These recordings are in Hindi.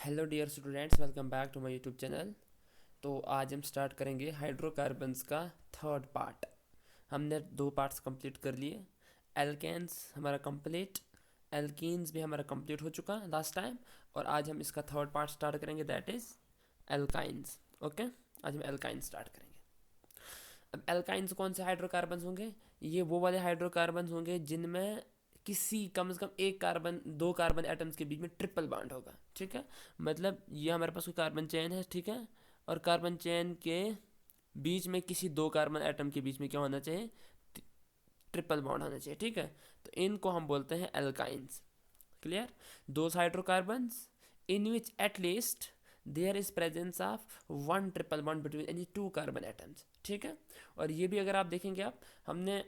Hello dear students, welcome back to my YouTube channel. तो आज हम स्टार्ट करेंगे हाइड्रोकार्बन्स का थर्ड पार्ट। हमने 2 पार्ट्स कंप्लीट कर लिए। एल्केन्स हमारा कंप्लीट, एल्कीन्स भी हमारा कंप्लीट हो चुका लास्ट टाइम। और आज हम इसका थर्ड पार्ट स्टार्ट करेंगे, दैट इज़ एल्काइंस। ओके, आज हम एल्काइंस स्टार्ट करेंगे। अब एल्काइंस कौन से हाइड्रोकार्बन्स होंगे? ये वो वाले हाइड्रोकार्बन्स होंगे जिनमें किसी कम से कम एक कार्बन, 2 कार्बन एटम्स के बीच में ट्रिपल बॉन्ड होगा। ठीक है, मतलब ये हमारे पास कोई कार्बन चेन है, ठीक है, और कार्बन चेन के बीच में किसी 2 कार्बन एटम के बीच में क्या होना चाहिए? ट्रिपल बॉन्ड होना चाहिए। ठीक है, तो इनको हम बोलते हैं alkynes. Clear? Those hydrocarbons in which at least there is presence of 1 triple bond between any 2 carbon atoms. ठीक है, और ये भी अगर आप देखेंगे, आप हमने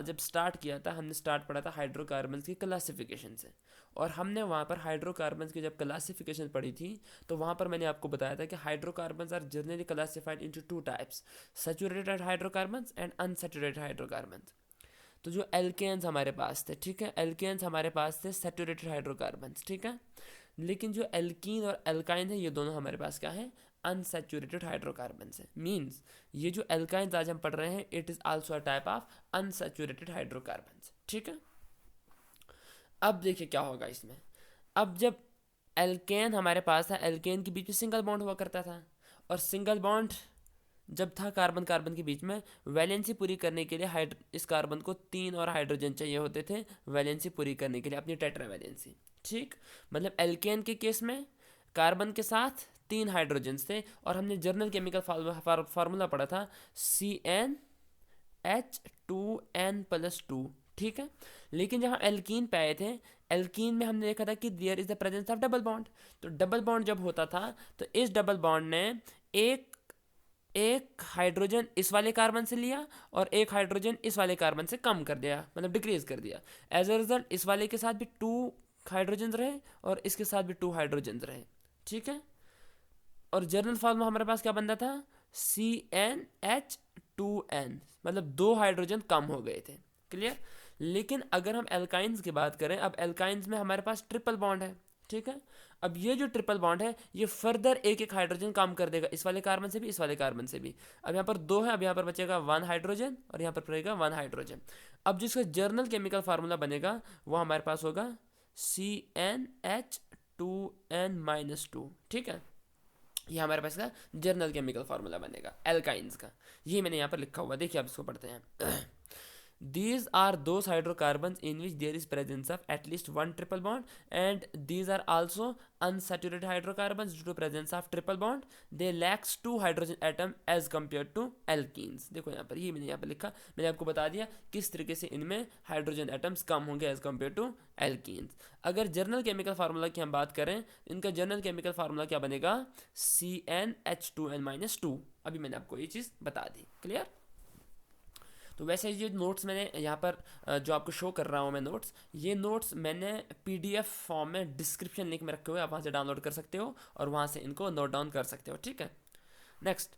जब स्टार्ट किया था, हमने स्टार्ट पढ़ा था हाइड्रोकार्बन्स की क्लासिफिकेशन से। और हमने वहाँ पर हाइड्रोकार्बन्स की जब क्लासिफिकेशन पढ़ी थी, तो वहाँ पर मैंने आपको बताया था कि hydrocarbons are generally classified into 2 types, saturated hydrocarbons and unsaturated hydrocarbons. तो जो एल्केन्स हमारे पास थे, ठीक है, एल्केन्स हमारे पास थे सैचुरेटेड हाइड्रोकार्बन्स। ठीक है, लेकिन जो एल्कीन और एल्काइन है, ये दोनों हमारे पास क्या है? अनसैचुरेटेड हाइड्रोकार्बन्स है। मीन्स ये जो एल्काइंस आज हम पढ़ रहे हैं, it is also a type of unsaturated hydrocarbons. ठीक है, अब देखिए क्या होगा इसमें। अब जब एल्केन हमारे पास था, एल्केन के बीच में सिंगल बॉन्ड हुआ करता था, और सिंगल बॉन्ड जब था कार्बन कार्बन के बीच में, वैलेंसी पूरी करने के लिए इस कार्बन को 3 और हाइड्रोजन चाहिए होते थे वैलेंसी पूरी करने के लिए, अपनी टेट्रा वैलेंसी। ठीक, मतलब एल्केन के केस में कार्बन के साथ 3 हाइड्रोजन्स थे, और हमने जर्नल केमिकल फार्मूला पढ़ा था CnH2n+2। ठीक है, लेकिन जहाँ एल्कीन पे आए थे, एल्कीन में हमने देखा था कि there is the presence of double bond. तो डबल बॉन्ड जब होता था, तो इस डबल बॉन्ड ने एक एक हाइड्रोजन इस वाले कार्बन से लिया, और एक हाइड्रोजन इस वाले कार्बन से कम कर दिया, मतलब डिक्रीज कर दिया। एज अ रिजल्ट इस वाले के साथ भी 2 हाइड्रोजन रहे, और इसके साथ भी 2 हाइड्रोजन रहे। ठीक है, और जर्नल फॉर्म में हमारे पास क्या बनता था? CnH2n, मतलब 2 हाइड्रोजन कम हो गए थे। क्लियर? लेकिन अगर हम एल्काइंस की बात करें, अब एल्काइंस में हमारे पास ट्रिपल बॉन्ड है। ठीक है, अब ये जो ट्रिपल बॉन्ड है, ये फर्दर एक एक हाइड्रोजन कम कर देगा, इस वाले कार्बन से भी, इस वाले कार्बन से भी। अब यहाँ पर 2 है, अब यहाँ पर बचेगा 1 हाइड्रोजन, और यहाँ पर रहेगा 1 हाइड्रोजन। अब जिसका जर्नल केमिकल फार्मूला बनेगा, वो हमारे पास होगा CnH2n-2। ठीक है, ये हमारे पास का जर्नल केमिकल फार्मूला बनेगा एल्काइंस का। ये मैंने यहाँ पर लिखा हुआ, देखिए आप इसको पढ़ते हैं। These are those hydrocarbons in which there is presence of at least 1 triple bond, and these are also unsaturated hydrocarbons due to presence of triple bond. They lacks 2 hydrogen atom as compared to alkenes. देखो यहाँ पर, ये मैंने यहाँ पर लिखा, मैंने आपको बता दिया किस तरीके से इनमें हाइड्रोजन एटम्स कम होंगे एज कम्पेयर टू एल्कीन्स। अगर जर्नल केमिकल फार्मूला की हम बात करें, इनका जर्नल केमिकल फार्मूला क्या बनेगा? CnH2n-2। अभी मैंने आपको ये चीज़ बता दी। क्लियर? तो वैसे ये नोट्स मैंने यहाँ पर जो आपको शो कर रहा हूँ मैं नोट्स, ये नोट्स मैंने PDF फॉर्म में डिस्क्रिप्शन लिंक में रखे हुए, आप वहाँ से डाउनलोड कर सकते हो और वहाँ से इनको नोट डाउन कर सकते हो। ठीक है, नेक्स्ट,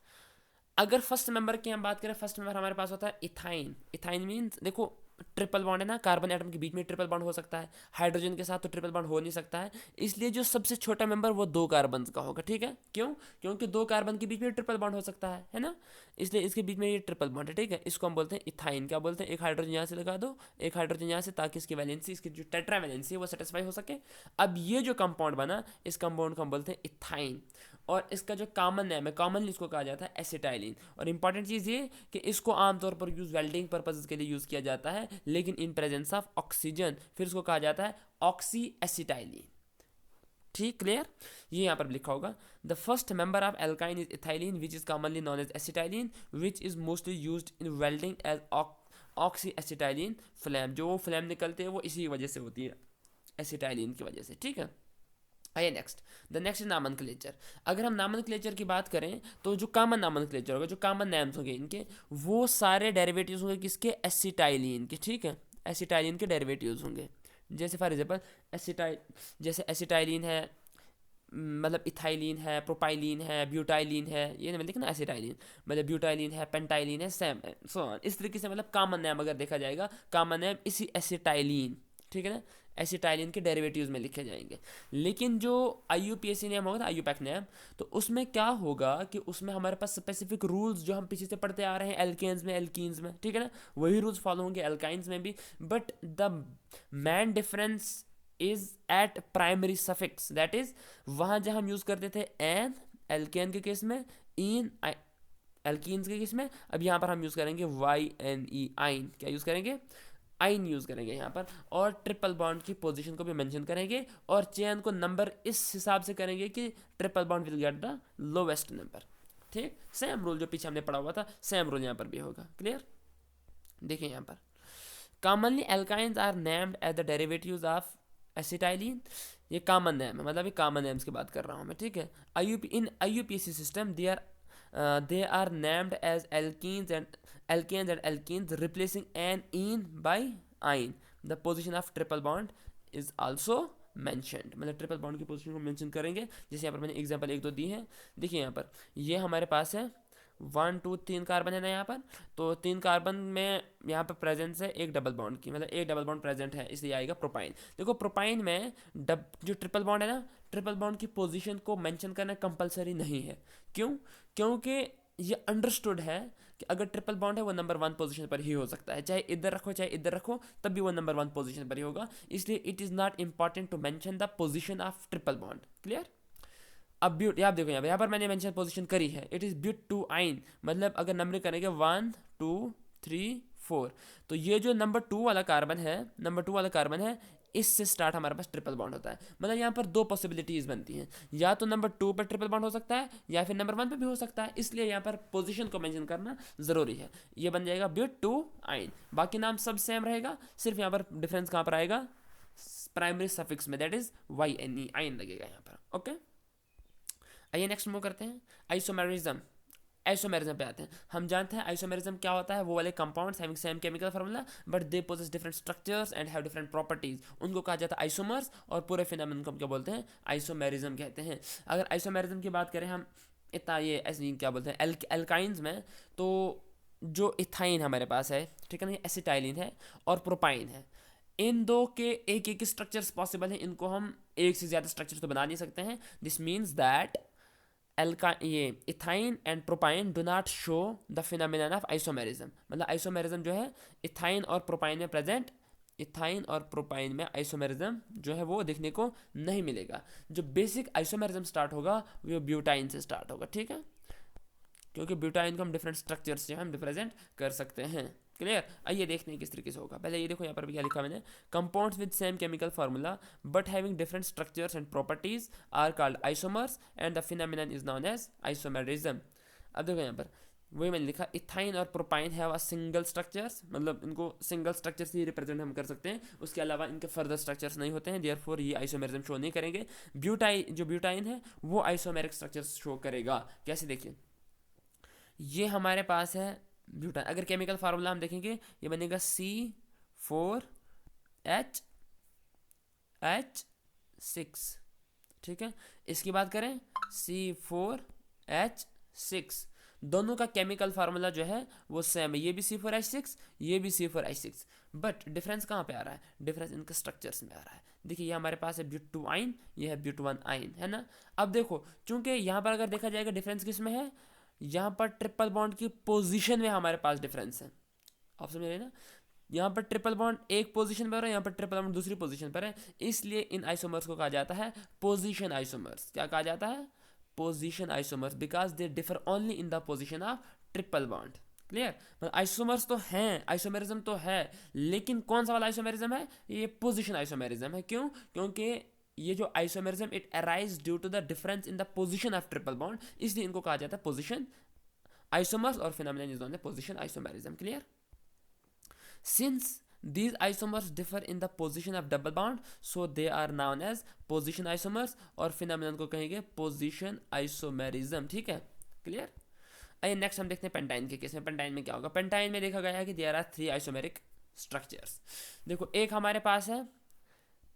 अगर फर्स्ट मेंबर की हम बात करें, फर्स्ट मेंबर हमारे पास होता है इथाइन। इथाइन मीन्स, देखो ट्रिपल बॉन्ड है ना, कार्बन एटम के बीच में ट्रिपल बॉन्ड हो सकता है, हाइड्रोजन के साथ तो ट्रिपल बॉन्ड हो नहीं सकता है, इसलिए जो सबसे छोटा मेंबर वो 2 कार्बन का होगा। ठीक है, क्यों? क्योंकि 2 कार्बन के बीच में ट्रिपल बॉन्ड हो सकता है ना, इसलिए इसके बीच में ये ट्रिपल बॉन्ड है। ठीक है, इसको हम बोलते हैं इथाइन। क्या बोलते हैं? एक हाइड्रोजन यहाँ से लगा दो, एक हाइड्रोजन यहाँ से, ताकि इसकी वैलेंसी, इसकी जो टेट्रा वैलेंसी है वो सेटिस्फाई हो सके। अब ये जो कंपाउंड बना, इस कंपाउंड को हम बोलते हैं इथाइन, और इसका जो कॉमन नेम है, कॉमनली इसको कहा जाता है एसिटाइलिन। और इंपॉर्टेंट चीज़ ये कि इसको आमतौर पर यूज़ वेल्डिंग पर्पजेज के लिए यूज़ किया जाता है, लेकिन इन प्रेजेंस ऑफ ऑक्सीजन फिर इसको कहा जाता है ऑक्सी एसिटाइलिन। ठीक, क्लियर? ये यहाँ पर लिखा होगा, the first member of alkyne is ethylene which is commonly known as acetylene which is mostly used in welding as oxyacetylene flame. जो फ्लेम निकलते हैं वो इसी वजह से होती है, एसिटाइलिन की वजह से। ठीक है, आइए नेक्स्ट, द नेक्स्ट इज नामनक्लेचर। अगर हम नामनक्लेचर की बात करें, तो जो कॉमन नामनक्लेचर होगा, जो कॉमन नेम्स होंगे इनके, वो सारे डेरिवेटिव्स होंगे किसके? एसिटाइलिन के। ठीक है, एसिटाइलिन के डेरिवेटिव्स होंगे, जैसे फॉर एग्जांपल जैसे एसिटाइलिन है, मतलब इथाइलिन है, प्रोपाइलिन है, ब्यूटाइलिन है, ये मतलब देखना एसिटाइलिन, मतलब ब्यूटाइलिन है, पेंटाइलिन है, सेम सो ऑन। इस तरीके से मतलब कॉमन नेम अगर देखा जाएगा, कॉमन नेम इसी एसिटाइलिन। ठीक है ना, एसिटाइलिन के डेरिवेटिव्स में लिखे जाएंगे। लेकिन जो IUPAC नेम होगा ना, IUPAC नेम, तो उसमें क्या होगा कि उसमें हमारे पास स्पेसिफिक रूल्स जो हम पीछे से पढ़ते आ रहे हैं एल्केन्स में, एल्कीन्स में, ठीक है ना, वही रूल्स फॉलो होंगे एल्काइंस में भी। But the man difference is eight primary suffix, that is वहाँ जहाँ हम यूज़ करते थे एन एल्केन के केस में, इन एल्कीन्स के केस में, अब यहाँ पर हम यूज़ करेंगे YNE, आइन। क्या यूज़ करेंगे? आइन यूज़ करेंगे यहाँ पर। और ट्रिपल बॉन्ड की पोजीशन को भी मेंशन करेंगे और चेन को नंबर इस हिसाब से करेंगे कि triple bond will get the lowest number. ठीक, सेम रूल जो पीछे हमने पढ़ा हुआ था, सेम रूल यहाँ पर भी होगा। क्लियर? देखिए यहाँ पर commonly alkynes are named as the derivatives of acetylene. ये कॉमन नेम है, मतलब ये कॉमन नेम्स की बात कर रहा हूँ मैं, ठीक है। इन IUPAC system they are named as alkenes and alkenes replacing an ene by ine. The position of triple bond is also mentioned, मतलब ट्रिपल बॉन्ड की पोजीशन को मेंशन करेंगे। जैसे यहाँ पर मैंने एग्जांपल एक दो दी है। देखिए यहाँ पर ये हमारे पास है 1 2 3 कार्बन है ना यहाँ पर, तो 3 कार्बन में यहाँ पर प्रेजेंस है एक डबल बॉन्ड की, मतलब एक डबल बॉन्ड प्रेजेंट है, इसलिए आएगा प्रोपाइन। देखो प्रोपाइन में जो ट्रिपल बॉन्ड है ना, ट्रिपल बॉन्ड की पोजीशन को मेंशन करना कंपलसरी नहीं है। क्यों? क्योंकि ये अंडरस्टूड है कि अगर ट्रिपल बॉन्ड है वो नंबर 1 पोजीशन पर ही हो सकता है, चाहे इधर रखो चाहे इधर रखो, तब भी वो नंबर 1 पोजीशन पर ही होगा। इसलिए it is not important to mention the position of triple bond. Clear? अब ब्यूट, आप देखो यहाँ पर मैंने मेंशन पोजीशन करी है, it is but two yne, मतलब अगर नंबर करेंगे 1 2 3 4, तो ये जो नंबर 2 वाला कार्बन है, नंबर 2 वाला कार्बन है, इससे स्टार्ट हमारे पास ट्रिपल बॉन्ड होता है। मतलब यहाँ पर दो पॉसिबिलिटीज़ बनती हैं, या तो नंबर 2 पर ट्रिपल बॉन्ड हो सकता है या फिर नंबर 1 पर भी हो सकता है, इसलिए यहाँ पर पोजीशन को मेंशन करना ज़रूरी है। ये बन जाएगा ब्यूट टू आइन, बाकी नाम सब सेम रहेगा, सिर्फ यहाँ पर डिफरेंस कहाँ पर आएगा? प्राइमरी सफिक्स में, दैट इज YNE, आइन लगेगा यहाँ पर। ओके, आइए नेक्स्ट मूव करते हैं। आइसोमेरिज्म, आइसोमेरिज्म पे आते हैं। हम जानते हैं आइसोमेरिज्म क्या होता है, वो वाले compounds having same chemical formula but they possess different structures and have different properties, उनको कहा जाता है आइसोमर्स, और पूरे फिनोमेनन को क्या बोलते हैं? आइसोमेरिज्म कहते हैं। अगर आइसोमेरिज्म की बात करें हम, इतना ये ऐसे क्या बोलते हैं एल्काइंस में, तो जो इथाइन हमारे पास है, ठीक है ना, एसिटाइलिन है और प्रोपाइन है, इन दो के एक एक स्ट्रक्चर्स पॉसिबल हैं, इनको हम एक से ज़्यादा स्ट्रक्चर्स तो बना नहीं सकते हैं। दिस मीन्स दैट ये ethyne and propyne do not show the phenomenon of isomerism, मतलब आइसोमेरिज्म जो है इथाइन और प्रोपाइन में प्रेजेंट, इथाइन और प्रोपाइन में आइसोमेरिज्म जो है वो देखने को नहीं मिलेगा। जो बेसिक आइसोमेरिज्म स्टार्ट होगा वो ब्यूटाइन से स्टार्ट होगा, ठीक है, क्योंकि ब्यूटाइन को हम डिफरेंट स्ट्रक्चर्स से हम रिप्रेजेंट कर सकते हैं। क्लियर? आइए देखते हैं किस तरीके से होगा। पहले ये देखो यहाँ पर भी क्या लिखा मैंने, compounds with same chemical formula but having different structures and properties are called isomers and the phenomenon is known as isomerism. अब देखो यहाँ पर वही मैंने लिखा, इथाइन और propyne have a single structures, मतलब इनको सिंगल स्ट्रक्चर से ही रिप्रेजेंट हम कर सकते हैं, उसके अलावा इनके फर्दर स्ट्रक्चर्स नहीं होते हैं, देयरफॉर ये आइसोमेरिज्म शो नहीं करेंगे। जो ब्यूटाइन है वो आइसोमेरिक स्ट्रक्चर्स शो करेगा। कैसे? देखिए ये हमारे पास है ब्यूटान, अगर केमिकल फार्मूला हम देखेंगे ये बनेगा C4H6, ठीक है। इसकी बात करें C4H6, दोनों का केमिकल फार्मूला जो है वो सेम है, ये भी C4H6 ये भी C4H6, बट डिफरेंस कहाँ पे आ रहा है? डिफरेंस इनके स्ट्रक्चर्स में आ रहा है। देखिए ये हमारे पास है ब्यूट 2 आइन, ये है ब्यूट 1 आइन, है ना। अब देखो चूंकि यहाँ पर अगर देखा जाएगा डिफरेंस किस में है, यहाँ पर ट्रिपल बॉन्ड की पोजीशन में हमारे पास डिफरेंस है। आप समझ रहे हैं ना, यहाँ पर ट्रिपल बॉन्ड एक पोजीशन पर है, यहाँ पर ट्रिपल बॉन्ड दूसरी पोजीशन पर है, इसलिए इन आइसोमर्स को कहा जाता है पोजीशन आइसोमर्स। क्या कहा जाता है? Position isomers, because they differ only in the position of triple bond. Clear? मतलब आइसोमर्स तो हैं, आइसोमेरिज्म तो है, लेकिन कौन सा वाला आइसोमेरिज्म है? ये पोजीशन आइसोमेरिज्म है। क्यों? क्योंकि ये जो isomerism it arise due to the difference in the position of triple bond, इसलिए इनको कहा जाता है पोजीशन आइसोमर्स और phenomenon is known as position isomerism. Clear? Since these isomers differ in the position of double bond, so they are known as position isomers, और फिनोमेनन को कहेंगे position isomerism। ठीक है? क्लियर? आइए नेक्स्ट हम देखते हैं पेंटाइन के केस में। पेंटाइन में क्या होगा? पेंटाइन में देखा गया है कि देयर आर 3 आइसोमेरिक स्ट्रक्चर्स। देखो एक हमारे पास है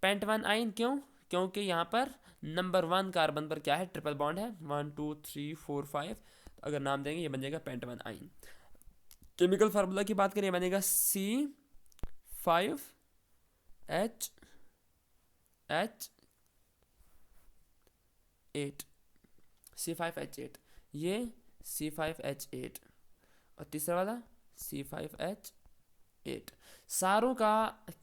पेंट 1 आइन, क्यों? क्योंकि यहाँ पर नंबर 1 कार्बन पर क्या है? ट्रिपल बॉन्ड है, 1 2 3 4 5, अगर नाम देंगे ये बन जाएगा पेंट 1 आइन। केमिकल फार्मूला की बात करें बनेगा C5H6, C5H8, C5H8, ये C5H8 और तीसरा वाला C5H8। सारों का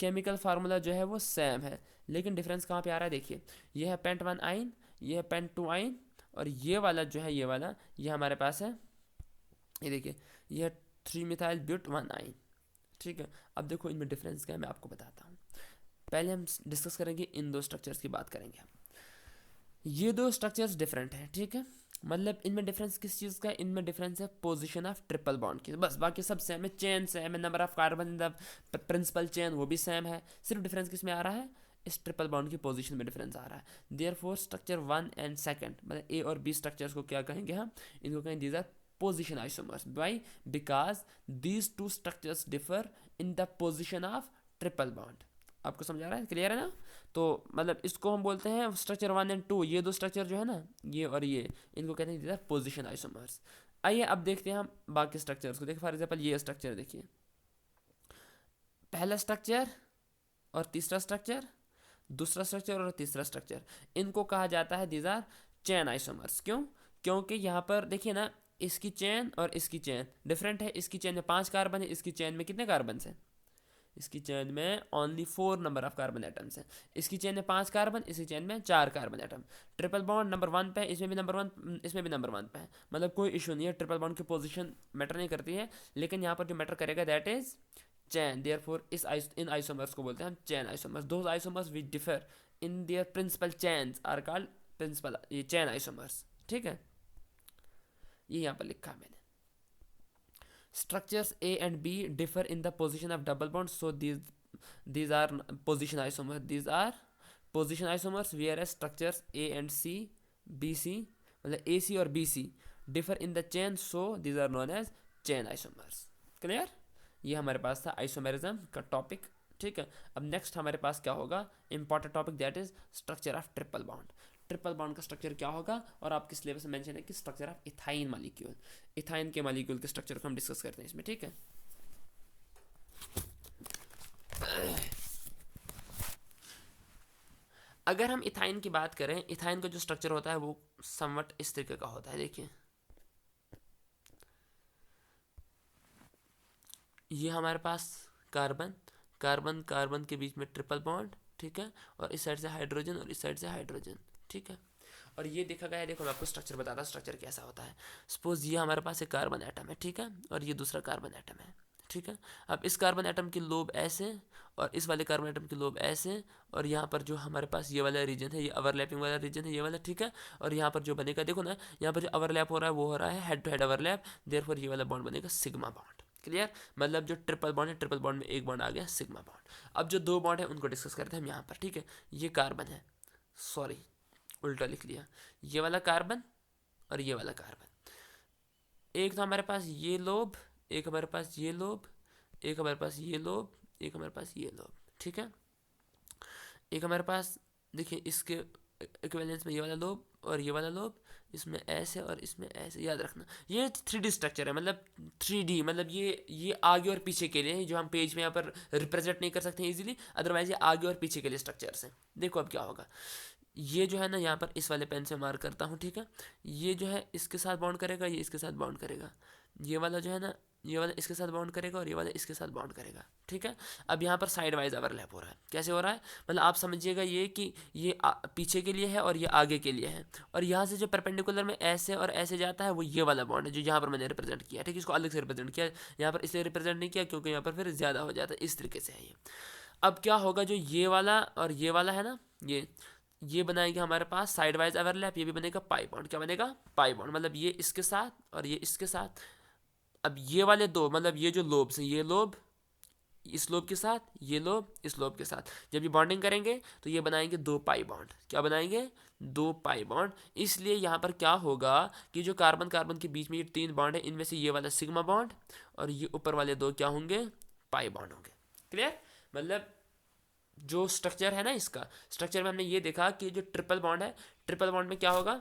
केमिकल फार्मूला जो है वो सेम है, लेकिन डिफरेंस कहाँ पे आ रहा है देखिए, ये है पेंट 1 आइन, ये है पेंट 2 आइन, और ये वाला जो है ये हमारे पास है, ये देखिए ये है 3 मिथाइल ब्यूट 1 आइन। ठीक है, अब देखो इनमें डिफरेंस क्या है मैं आपको बताता हूँ। पहले हम डिस्कस करेंगे इन दो स्ट्रक्चर्स की बात करेंगे। ये दो स्ट्रक्चर्स डिफरेंट हैं, ठीक है, मतलब इनमें डिफरेंस किस चीज़ का है, इनमें डिफरेंस है पोजीशन ऑफ ट्रिपल बॉन्ड की, बस बाकी सब सेम है, चेन सेम है, number of carbon in the principal chain वो भी सेम है, सिर्फ डिफरेंस किस में आ रहा है, इस ट्रिपल बॉन्ड की पोजीशन में डिफरेंस आ रहा है। देयरफॉर स्ट्रक्चर 1 एंड 2 मतलब ए और बी स्ट्रक्चर्स को क्या कहेंगे हम, इनको कहेंगे these are position isomers. Why? Because these two structures differ in the position of triple bond. आपको समझ आ रहा है, क्लियर है ना? तो मतलब इसको हम बोलते हैं स्ट्रक्चर 1 एंड 2, ये दो स्ट्रक्चर जो है ना, ये और ये, इनको कहते हैं पोजीशन आइसोमर्स। आइए अब देखते हैं हम बाकी स्ट्रक्चर्स को। देखिए फॉर एग्जांपल ये स्ट्रक्चर देखिए, पहला स्ट्रक्चर और तीसरा स्ट्रक्चर, दूसरा स्ट्रक्चर और तीसरा स्ट्रक्चर, इनको कहा जाता है दीज आर चेन आइसोमर्स। क्यों? क्योंकि यहाँ पर देखिए ना, इसकी चेन और इसकी चेन डिफरेंट है। इसकी चेन में 5 कार्बन है, इसकी चेन में कितने कार्बन है, इसकी चेन में only 4 number of carbon atoms हैं। इसकी चेन में 5 कार्बन, इसकी चेन में 4 carbon atom. Triple bond number 1 पे है, इसमें भी नंबर 1, इसमें भी नंबर 1 पे है, मतलब कोई इशू नहीं है, ट्रिपल बॉन्ड की पोजीशन मैटर नहीं करती है। लेकिन यहाँ पर जो मैटर करेगा दैट इज चेन। देयरफॉर इन आइसोमर्स को बोलते हैं हम chain isomers. Those isomers which differ in their principal chains are called principal ये चेन आइसोमर्स। ठीक है, ये यहाँ पर लिखा है मैंने। Structures A and B differ in the position of double bonds, so these are position isomers. These are position isomers, whereas structures A and C, BC मतलब AC और BC differ in the chain, so these are known as chain isomers. Clear? ये हमारे पास था आइसोमेरिज्म का टॉपिक। ठीक है, अब नेक्स्ट हमारे पास क्या होगा, important topic, that is structure of triple bond. Triple bond का स्ट्रक्चर क्या होगा, और आपके सिलेबस में मेंशन है कि structure of ethyne molecule, ethyne के मॉलिक्यूल के स्ट्रक्चर को हम डिस्कस करते हैं इसमें। ठीक है, अगर हम इथाइन की बात करें, इथाइन का जो स्ट्रक्चर होता है वो समवट इस तरीके का होता है। देखिए ये हमारे पास कार्बन, कार्बन कार्बन के बीच में ट्रिपल बॉन्ड, ठीक है, और इस साइड से हाइड्रोजन और इस साइड से हाइड्रोजन। ठीक है, और ये देखा गया है, देखो मैं आपको स्ट्रक्चर बताता हूँ स्ट्रक्चर कैसा होता है। सपोज ये हमारे पास एक कार्बन एटम है, ठीक है, और ये दूसरा कार्बन एटम है। ठीक है, अब इस कार्बन एटम की लोब ऐसे और इस वाले कार्बन एटम की लोब ऐसे, और यहाँ पर जो हमारे पास ये वाला रीजन है, ये ओवरलैपिंग वाला रीजन है, ये वाला। ठीक है, और यहाँ पर जो बनेगा देखो ना, यहाँ पर जो ओवरलैप हो रहा है वो हो रहा है head to head overlap, therefore ये वाला बॉन्ड बनेगा सिग्मा बॉन्ड। क्लियर? मतलब जो ट्रिपल बॉन्ड है, ट्रिपल बॉन्ड में एक बॉन्ड आ गया सिग्मा बॉन्ड। अब जो दो बॉन्ड है उनको डिस्कस करते हैं हम यहाँ पर। ठीक है, ये कार्बन है, सॉरी उल्टा लिख लिया, ये वाला कार्बन और ये वाला कार्बन। एक तो हमारे पास ये लोब, एक हमारे पास ये लोब, एक हमारे पास ये लोब, एक हमारे पास ये लोब। ठीक है, एक हमारे पास देखिए इसके इक्विवेलेंस में ये वाला लोब और ये वाला लोब, इसमें ऐसे और इसमें ऐसे, याद रखना ये 3D स्ट्रक्चर है, मतलब 3D मतलब ये आगे और पीछे के लिए, जो हम पेज में यहाँ पर रिप्रेजेंट नहीं कर सकते हैं इजीली, अदरवाइज ये आगे और पीछे के लिए स्ट्रक्चर्स हैं। देखो अब क्या होगा, ये जो है ना, यहाँ पर इस वाले पेन से मार्क करता हूँ। ठीक है, ये जो है इसके साथ बाउंड करेगा, ये इसके साथ बाउंड करेगा, ये वाला जो है ना, ये वाला इसके साथ बाउंड करेगा और ये वाला इसके साथ बाउंड करेगा। ठीक है, अब यहाँ पर साइड वाइज ओवरलैप हो रहा है। कैसे हो रहा है, मतलब आप समझिएगा ये कि ये पीछे के लिए है और ये आगे के लिए है, और यहाँ से जो परपेंडिकुलर में ऐसे और ऐसे जाता है वो ये वाला बॉन्ड है जो यहाँ पर मैंने रिप्रेजेंट किया। ठीक है, इसको अलग से रिप्रेजेंट किया, यहाँ पर इसलिए रिप्रेजेंट नहीं किया क्योंकि यहाँ पर फिर ज़्यादा हो जाता है। इस तरीके से है ये। अब क्या होगा, जो ये वाला और ये वाला है ना, ये बनाएगा हमारे पास साइड वाइज ओवरलैप, ये भी बनेगा पाई बॉन्ड। क्या बनेगा, पाई बॉन्ड, मतलब ये इसके साथ और ये इसके साथ। अब ये वाले दो, मतलब ये जो लोब्स हैं, ये लोब इस लोब के साथ, ये लोब इस लोब के साथ, जब ये बॉन्डिंग करेंगे तो ये बनाएंगे 2 पाई बॉन्ड। क्या बनाएंगे, 2 पाई बॉन्ड। इसलिए यहाँ पर क्या होगा कि जो कार्बन कार्बन के बीच में ये 3 बॉन्ड है, इनमें से ये वाला सिग्मा बॉन्ड और ये ऊपर वाले 2 क्या होंगे, पाई बॉन्ड होंगे। क्लियर? मतलब जो स्ट्रक्चर है ना, इसका स्ट्रक्चर में हमने ये देखा कि जो ट्रिपल बॉन्ड है, ट्रिपल बॉन्ड में क्या होगा,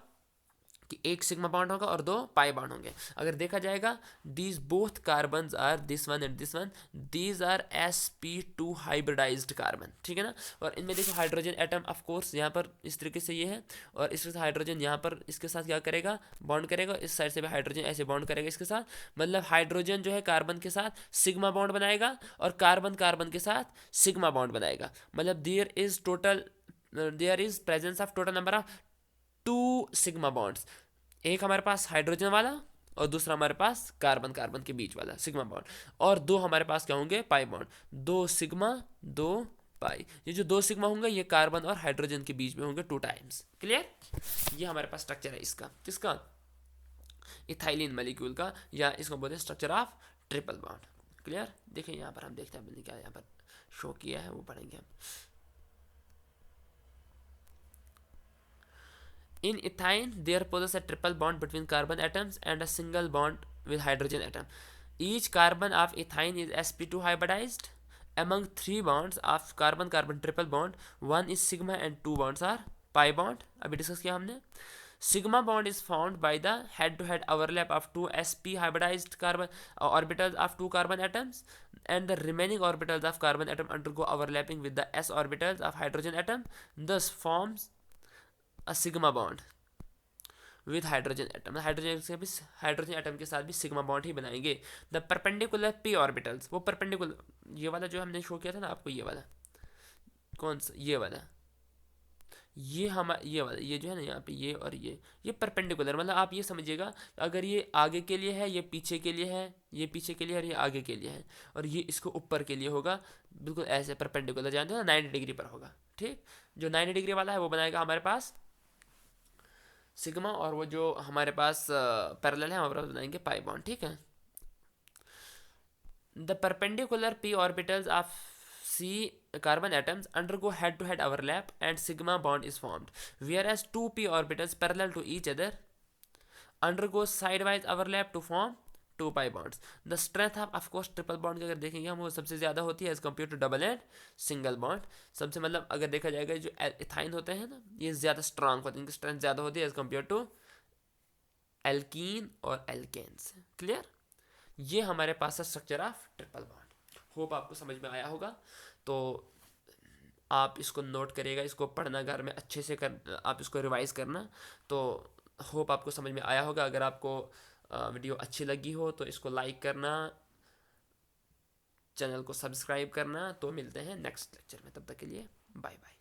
कि एक सिग्मा बॉन्ड होगा और 2 पाई बॉन्ड होंगे। अगर देखा जाएगा these both carbons are this one and this one, these are sp2 hybridized carbon, ठीक है ना। और इनमें देखो हाइड्रोजन एटम ऑफ कोर्स यहाँ पर इस तरीके से ये है, और इसके साथ हाइड्रोजन यहाँ पर इसके साथ क्या करेगा, बॉन्ड करेगा, इस साइड से भी हाइड्रोजन ऐसे बॉन्ड करेगा इसके साथ, मतलब हाइड्रोजन जो है कार्बन के साथ सिग्मा बॉन्ड बनाएगा और कार्बन कार्बन के साथ सिग्मा बॉन्ड बनाएगा। मतलब there is presence of total number of 2 sigma bonds, एक हमारे पास हाइड्रोजन वाला और दूसरा हमारे पास कार्बन कार्बन के बीच वाला सिग्मा बॉन्ड, और 2 हमारे पास क्या होंगे, पाई बॉन्ड, 2 सिग्मा 2 पाई। ये जो 2 सिग्मा होंगे ये कार्बन और हाइड्रोजन के बीच में होंगे 2 टाइम्स। क्लियर। ये हमारे पास स्ट्रक्चर है इसका, किसका, इथाइलिन मॉलिक्यूल का, या इसको बोलते हैं structure of triple bond. Clear. देखिए यहाँ पर हम देखते हैं मैंने क्या यहाँ पर शो किया है, वो पढ़ेंगे हम। In ethine, there possesses a triple bond between carbon atoms and a single bond with hydrogen atom. Each carbon of ethine is sp2 hybridized. Among 3 bonds of carbon-carbon triple bond, 1 is sigma and 2 bonds are pi bond. अभी डिस्कस किया हमने। Sigma bond is formed by the head-to-head overlap of 2 sp hybridized carbon orbitals of 2 carbon atoms, and the remaining orbitals of carbon atom undergo overlapping with the s orbitals of hydrogen atom, thus forms a sigma bond with hydrogen atom. Hydrogen atom के साथ भी सिग्मा बॉन्ड ही बनाएंगे। द परपेंडिकुलर पी ऑर्बिटल्स, वो परपेंडिकुलर, ये वाला जो हमने शो किया था ना आपको, ये वाला कौन सा, ये वाला, ये वाला, ये जो है ना यहाँ पे ये और ये परपेंडिकुलर, मतलब आप ये समझिएगा अगर ये आगे के लिए है, ये पीछे के लिए है, ये पीछे के लिए और ये आगे के लिए है, और ये इसको ऊपर के लिए होगा, बिल्कुल ऐसे परपेंडिकुलर, जानते हो ना 90 डिग्री पर होगा। ठीक, जो 90 डिग्री वाला है वो बनाएगा हमारे पास सिग्मा, और वो जो हमारे पास पैरेलल है हमारे पास बनाएंगे पाई बॉन्ड। ठीक है। The perpendicular p orbitals of C carbon atoms undergo head-to-head overlap and sigma bond is formed, whereas 2 p orbitals parallel to each other undergo sidewise overlap to form 2 pi bonds. The strength of course triple bond की अगर देखेंगे हम, वो सबसे ज़्यादा होती है as compared to double and single bond. सबसे मतलब अगर देखा जाएगा जो इथाइन होते हैं ना, ये ज़्यादा स्ट्रांग होते हैं, इनकी स्ट्रेंथ ज़्यादा होती है एज कम्पेयर टू एल्कीन और एल्केन्स। क्लियर। ये हमारे पास है structure of triple bond. Hope आपको समझ में आया होगा। तो आप इसको नोट करिएगा, इसको पढ़ना घर में अच्छे से आप इसको रिवाइज करना। तो होप आपको समझ में आया होगा। अगर आपको वीडियो अच्छी लगी हो तो इसको लाइक करना, चैनल को सब्सक्राइब करना। तो मिलते हैं नेक्स्ट लेक्चर में, तब तक के लिए बाय बाय।